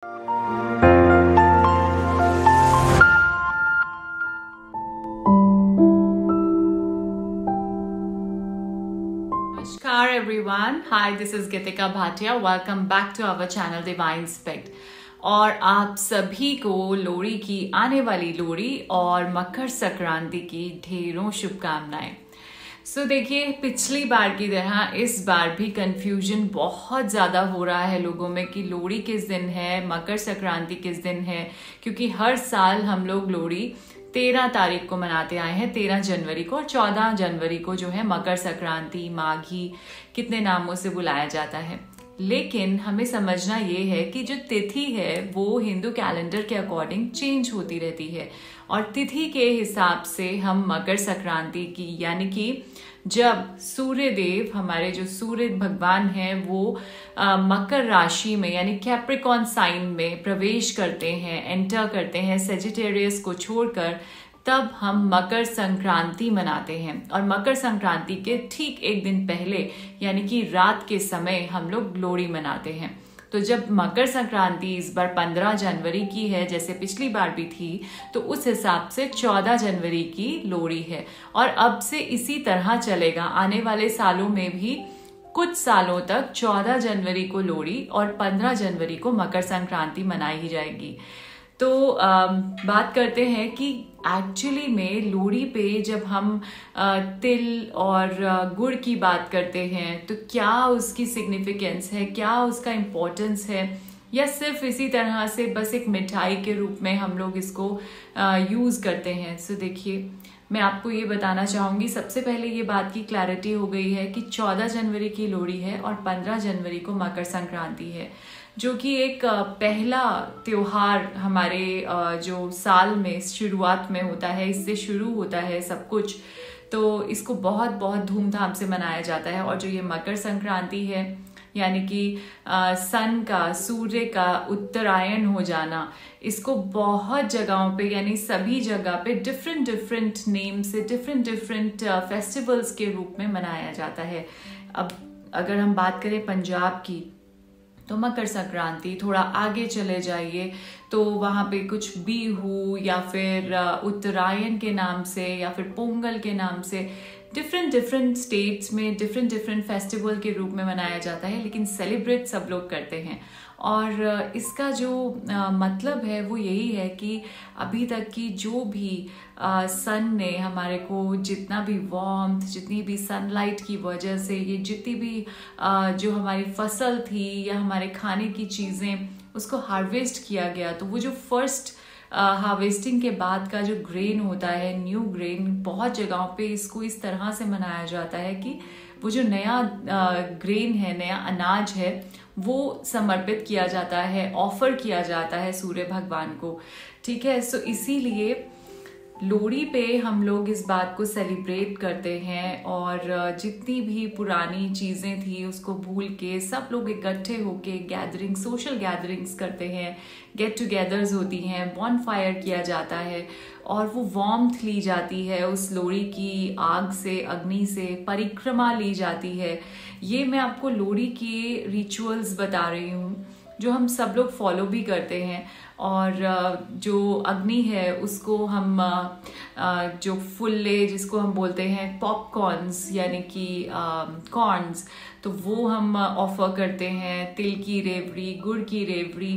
Namaskar everyone. Hi, this is Gitika Bhatia. Welcome back to our channel Divine Spect. और आप सभी को लोहड़ी की आने वाली लोहड़ी और मकर संक्रांति की ढेरों शुभकामनाएं। देखिए, पिछली बार की तरह इस बार भी कंफ्यूजन बहुत ज़्यादा हो रहा है लोगों में कि लोहड़ी किस दिन है, मकर संक्रांति किस दिन है, क्योंकि हर साल हम लोग लोहड़ी 13 तारीख को मनाते आए हैं, 13 जनवरी को, और 14 जनवरी को जो है मकर संक्रांति, माघी, कितने नामों से बुलाया जाता है। लेकिन हमें समझना ये है कि जो तिथि है वो हिंदू कैलेंडर के अकॉर्डिंग चेंज होती रहती है, और तिथि के हिसाब से हम मकर संक्रांति की, यानी कि जब सूर्य देव, हमारे जो सूर्य भगवान हैं, वो मकर राशि में यानी कैप्रिकॉन साइन में प्रवेश करते हैं, एंटर करते हैं सेजिटेरियस को छोड़कर, तब हम मकर संक्रांति मनाते हैं। और मकर संक्रांति के ठीक एक दिन पहले यानी कि रात के समय हम लोग लोहड़ी मनाते हैं। तो जब मकर संक्रांति इस बार 15 जनवरी की है, जैसे पिछली बार भी थी, तो उस हिसाब से 14 जनवरी की लोहड़ी है। और अब से इसी तरह चलेगा, आने वाले सालों में भी कुछ सालों तक 14 जनवरी को लोहड़ी और 15 जनवरी को मकर संक्रांति मनाई ही जाएगी। तो बात करते हैं कि एक्चुअली में लोहड़ी पे जब हम तिल और गुड़ की बात करते हैं तो क्या उसकी सिग्निफिकेंस है, क्या उसका इम्पोर्टेंस है, या सिर्फ इसी तरह से बस एक मिठाई के रूप में हम लोग इसको यूज़ करते हैं। देखिए, मैं आपको ये बताना चाहूँगी, सबसे पहले ये बात की क्लैरिटी हो गई है कि 14 जनवरी की लोहड़ी है और 15 जनवरी को मकर संक्रांति है, जो कि एक पहला त्योहार हमारे जो साल में शुरुआत में होता है, इससे शुरू होता है सब कुछ। तो इसको बहुत बहुत धूमधाम से मनाया जाता है। और जो ये मकर संक्रांति है, यानी कि सन का, सूर्य का उत्तरायण हो जाना, इसको बहुत जगहों पे, यानी सभी जगह पे डिफरेंट नेम से डिफरेंट फेस्टिवल्स के रूप में मनाया जाता है। अब अगर हम बात करें पंजाब की, तो मकर संक्रांति, थोड़ा आगे चले जाइए तो वहाँ पे कुछ बिहू या फिर उत्तरायण के नाम से या फिर पोंगल के नाम से डिफरेंट स्टेट्स में डिफरेंट फेस्टिवल के रूप में मनाया जाता है, लेकिन सेलिब्रेट सब लोग करते हैं। और इसका जो मतलब है वो यही है कि अभी तक की जो भी सन ने हमारे को जितना भी वार्मथ, जितनी भी सनलाइट की वजह से ये जितनी भी जो हमारी फसल थी या हमारे खाने की चीज़ें, उसको हार्वेस्ट किया गया, तो वो जो फर्स्ट हार्वेस्टिंग के बाद का जो ग्रेन होता है, न्यू ग्रेन, बहुत जगहों पे इसको इस तरह से मनाया जाता है कि वो जो नया ग्रेन है, नया अनाज है, वो समर्पित किया जाता है, ऑफर किया जाता है सूर्य भगवान को। ठीक है, इसीलिए लोहड़ी पे हम लोग इस बात को सेलिब्रेट करते हैं, और जितनी भी पुरानी चीज़ें थी उसको भूल के सब लोग इकट्ठे होके गैदरिंग, सोशल गैदरिंग्स करते हैं, गेट टुगेदर्स होती हैं, बॉनफायर किया जाता है, और वो वार्मथ ली जाती है उस लोहड़ी की आग से, अग्नि से, परिक्रमा ली जाती है। ये मैं आपको लोहड़ी के रिचुअल्स बता रही हूँ जो हम सब लोग फॉलो भी करते हैं। और जो अग्नि है उसको हम जो फुल्ले, जिसको हम बोलते हैं पॉपकॉर्न्स, यानी कि कॉर्न्स, तो वो हम ऑफर करते हैं। तिल की रेवड़ी, गुड़ की रेवड़ी,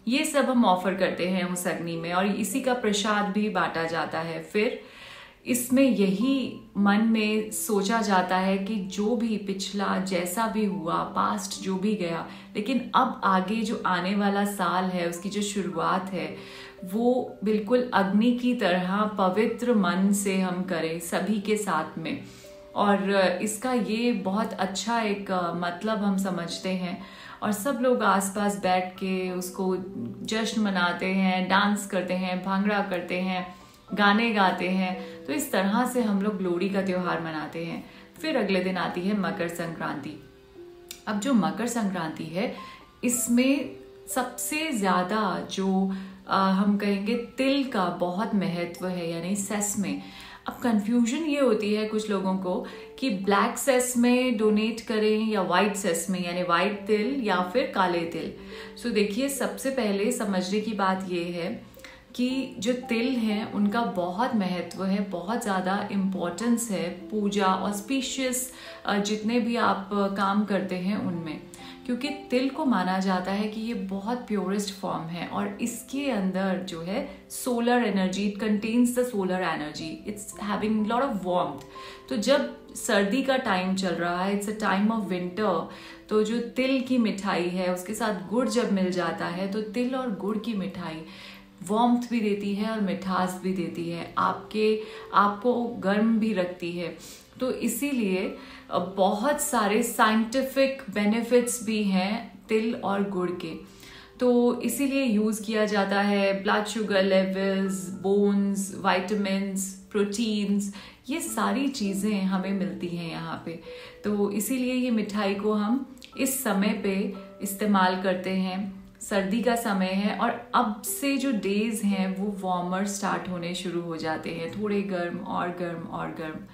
ये सब हम ऑफर करते हैं उस अग्नि में, और इसी का प्रसाद भी बांटा जाता है। फिर इसमें यही मन में सोचा जाता है कि जो भी पिछला जैसा भी हुआ, पास्ट जो भी गया, लेकिन अब आगे जो आने वाला साल है, उसकी जो शुरुआत है, वो बिल्कुल अग्नि की तरह पवित्र मन से हम करें सभी के साथ में। और इसका ये बहुत अच्छा एक मतलब हम समझते हैं, और सब लोग आसपास बैठ के उसको जश्न मनाते हैं, डांस करते हैं, भांगड़ा करते हैं, गाने गाते हैं। तो इस तरह से हम लोग लोहड़ी का त्योहार मनाते हैं। फिर अगले दिन आती है मकर संक्रांति। अब जो मकर संक्रांति है, इसमें सबसे ज़्यादा जो हम कहेंगे तिल का बहुत महत्व है, यानी सेसमे। अब कंफ्यूजन ये होती है कुछ लोगों को कि ब्लैक सेस में डोनेट करें या वाइट सेस में, यानी वाइट तिल या फिर काले तिल। सो देखिए, सबसे पहले समझने की बात ये है कि जो तिल हैं उनका बहुत महत्व है, बहुत ज़्यादा इम्पोर्टेंस है पूजा ऑस्पिशियस जितने भी आप काम करते हैं उनमें, क्योंकि तिल को माना जाता है कि ये बहुत प्योरेस्ट फॉर्म है और इसके अंदर जो है solar energy, it contains the solar energy, it's having lot of warmth. तो जब सर्दी का टाइम चल रहा है, it's a time of winter, तो जो तिल की मिठाई है उसके साथ गुड़ जब मिल जाता है तो तिल और गुड़ की मिठाई वार्मथ भी देती है और मिठास भी देती है, आपको गर्म भी रखती है। तो इसीलिए बहुत सारे साइंटिफिक बेनिफिट्स भी हैं तिल और गुड़ के, तो इसीलिए यूज़ किया जाता है। Blood sugar levels, bones, vitamins, proteins, ये सारी चीज़ें हमें मिलती हैं यहाँ पे। तो इसीलिए ये मिठाई को हम इस समय पे इस्तेमाल करते हैं। सर्दी का समय है और अब से जो डेज हैं वो वार्मर स्टार्ट होने शुरू हो जाते हैं, थोड़े गर्म और गर्म और गर्म।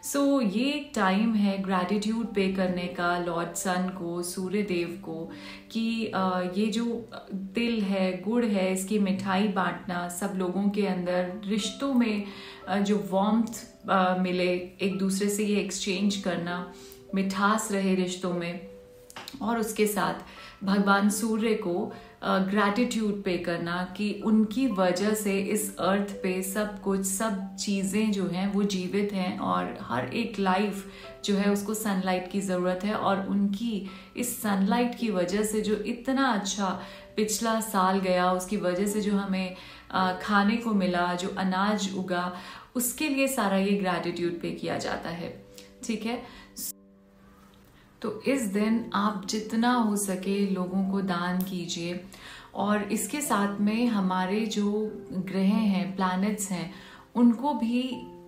सो ये एक टाइम है ग्रैटिट्यूड पे करने का लॉर्ड सन को, सूर्य देव को, कि ये जो तिल है, गुड़ है, इसकी मिठाई बांटना, सब लोगों के अंदर रिश्तों में जो वार्मथ मिले, एक दूसरे से ये एक्सचेंज करना, मिठास रहे रिश्तों में, और उसके साथ भगवान सूर्य को ग्रैटिट्यूड पे करना कि उनकी वजह से इस अर्थ पे सब कुछ, सब चीज़ें जो हैं वो जीवित हैं और हर एक लाइफ जो है उसको सनलाइट की ज़रूरत है, और उनकी इस सनलाइट की वजह से जो इतना अच्छा पिछला साल गया, उसकी वजह से जो हमें खाने को मिला, जो अनाज उगा, उसके लिए सारा ये ग्रैटिट्यूड पे किया जाता है। ठीक है, तो इस दिन आप जितना हो सके लोगों को दान कीजिए, और इसके साथ में हमारे जो ग्रह हैं, प्लैनेट्स हैं, उनको भी,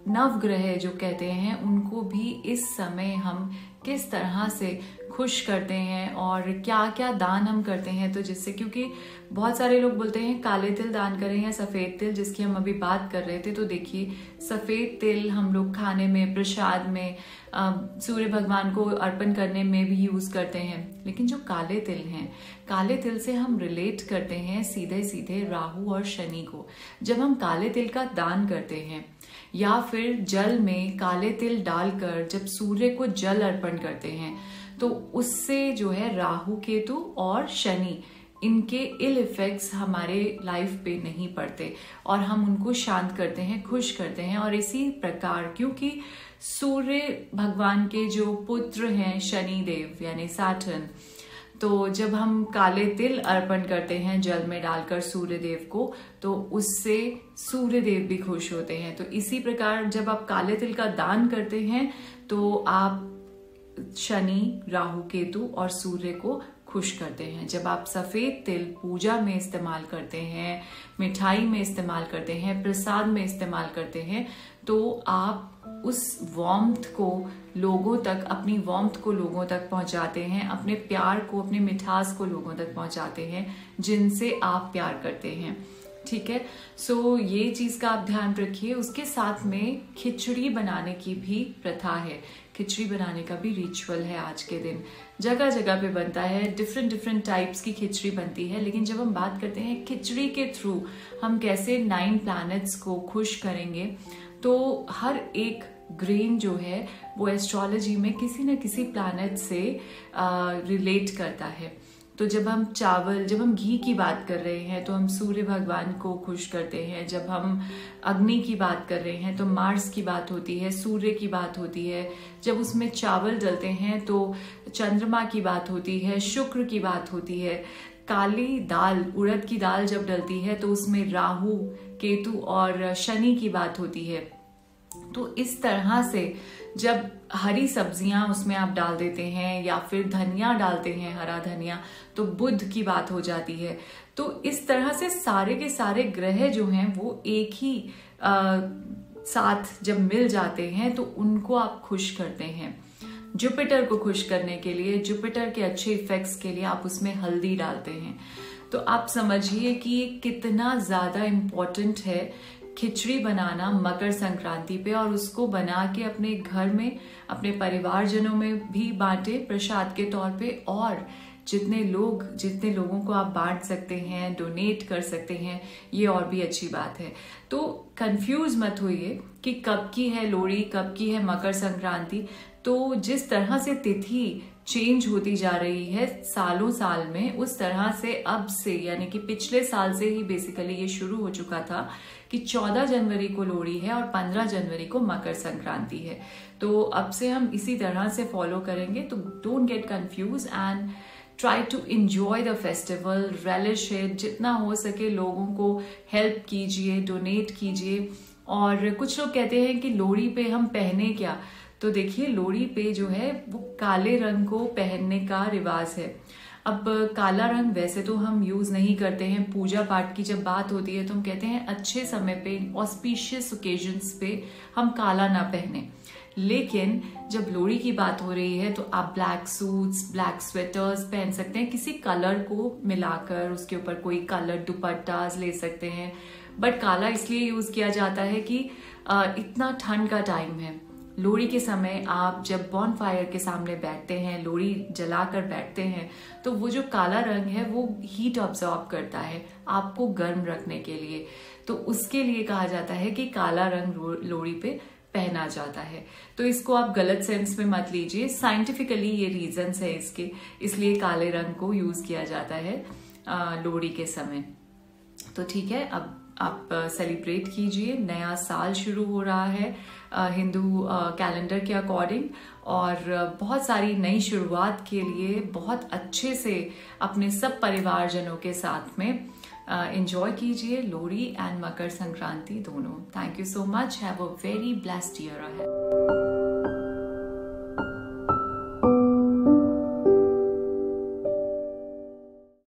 नवग्रह जो कहते हैं, उनको भी इस समय हम किस तरह से खुश करते हैं और क्या क्या दान हम करते हैं। तो जिससे, क्योंकि बहुत सारे लोग बोलते हैं काले तिल दान करें या सफ़ेद तिल, जिसकी हम अभी बात कर रहे थे। तो देखिए, सफ़ेद तिल हम लोग खाने में, प्रसाद में, सूर्य भगवान को अर्पण करने में भी यूज़ करते हैं। लेकिन जो काले तिल हैं, काले तिल से हम रिलेट करते हैं सीधे सीधे राहु और शनि को। जब हम काले तिल का दान करते हैं या फिर जल में काले तिल डालकर जब सूर्य को जल अर्पण करते हैं, तो उससे जो है राहु केतु और शनि, इनके इल इफेक्ट्स हमारे लाइफ पे नहीं पड़ते और हम उनको शांत करते हैं, खुश करते हैं। और इसी प्रकार, क्योंकि सूर्य भगवान के जो पुत्र हैं शनि देव यानी सैटर्न, तो जब हम काले तिल अर्पण करते हैं जल में डालकर सूर्य देव को, तो उससे सूर्य देव भी खुश होते हैं। तो इसी प्रकार जब आप काले तिल का दान करते हैं तो आप शनि, राहु, केतु और सूर्य को खुश करते हैं। जब आप सफ़ेद तिल पूजा में इस्तेमाल करते हैं, मिठाई में इस्तेमाल करते हैं, प्रसाद में इस्तेमाल करते हैं, तो आप उस वार्मथ को लोगों तक, अपनी वार्मथ को लोगों तक पहुंचाते हैं, अपने प्यार को, अपनी मिठास को लोगों तक पहुंचाते हैं जिनसे आप प्यार करते हैं। ठीक है, सो ये चीज़ का आप ध्यान रखिए। उसके साथ में खिचड़ी बनाने की भी प्रथा है, खिचड़ी बनाने का भी रिचुअल है। आज के दिन जगह जगह पे बनता है, डिफरेंट टाइप्स की खिचड़ी बनती है। लेकिन जब हम बात करते हैं खिचड़ी के थ्रू हम कैसे 9 प्लैनेट्स को खुश करेंगे, तो हर एक ग्रेन जो है वो एस्ट्रोलॉजी में किसी न किसी प्लैनेट से रिलेट करता है। तो जब हम चावल, जब हम घी की बात कर रहे हैं तो हम सूर्य भगवान को खुश करते हैं। जब हम अग्नि की बात कर रहे हैं तो मार्स की बात होती है, सूर्य की बात होती है। जब उसमें चावल डलते हैं तो चंद्रमा की बात होती है, शुक्र की बात होती है। काली दाल, उड़द की दाल जब डलती है तो उसमें राहु, केतु और शनि की बात होती है। तो इस तरह से जब हरी सब्जियां उसमें आप डाल देते हैं या फिर धनिया डालते हैं, हरा धनिया, तो बुध की बात हो जाती है। तो इस तरह से सारे के सारे ग्रह जो हैं वो एक ही साथ जब मिल जाते हैं तो उनको आप खुश करते हैं। जुपिटर को खुश करने के लिए, जुपिटर के अच्छे इफेक्ट्स के लिए आप उसमें हल्दी डालते हैं। तो आप समझिए कि कितना ज़्यादा इम्पोर्टेंट है खिचड़ी बनाना मकर संक्रांति पे और उसको बना के अपने घर में अपने परिवारजनों में भी बांटे प्रसाद के तौर पे, और जितने लोगों को आप बांट सकते हैं, डोनेट कर सकते हैं, ये और भी अच्छी बात है। तो कंफ्यूज मत होइए कि कब की है लोहड़ी, कब की है मकर संक्रांति। तो जिस तरह से तिथि चेंज होती जा रही है सालों साल में, उस तरह से अब से यानी कि पिछले साल से ही बेसिकली ये शुरू हो चुका था कि 14 जनवरी को लोहड़ी है और 15 जनवरी को मकर संक्रांति है। तो अब से हम इसी तरह से फॉलो करेंगे। तो don't get confuse and try to enjoy the festival, relish it, जितना हो सके लोगों को हेल्प कीजिए, डोनेट कीजिए। और कुछ लोग कहते हैं कि लोहड़ी पे हम पहने क्या, तो देखिए लोहड़ी पे जो है वो काले रंग को पहनने का रिवाज है। अब काला रंग वैसे तो हम यूज नहीं करते हैं, पूजा पाठ की जब बात होती है तो हम कहते हैं अच्छे समय पे, ऑस्पिशियस ओकेजन्स पे हम काला ना पहने। लेकिन जब लोहड़ी की बात हो रही है तो आप ब्लैक सूट्स, ब्लैक स्वेटर्स पहन सकते हैं, किसी कलर को मिलाकर उसके ऊपर कोई कलर दुपट्टास ले सकते हैं। बट काला इसलिए यूज किया जाता है कि इतना ठंड का टाइम है, लोहड़ी के समय आप जब बॉन फायर के सामने बैठते हैं, लोहड़ी जलाकर बैठते हैं, तो वो जो काला रंग है वो हीट ऑब्जॉर्ब करता है आपको गर्म रखने के लिए। तो उसके लिए कहा जाता है कि काला रंग लोहड़ी पे पहना जाता है। तो इसको आप गलत सेंस में मत लीजिए, साइंटिफिकली ये रीजंस है इसके, इसलिए काले रंग को यूज किया जाता है लोहड़ी के समय। तो ठीक है, अब आप सेलिब्रेट कीजिए, नया साल शुरू हो रहा है हिंदू कैलेंडर के अकॉर्डिंग, और बहुत सारी नई शुरुआत के लिए बहुत अच्छे से अपने सब परिवारजनों के साथ में एंजॉय कीजिए लोहड़ी एंड मकर संक्रांति दोनों। Thank you so much, have a very blessed year ahead.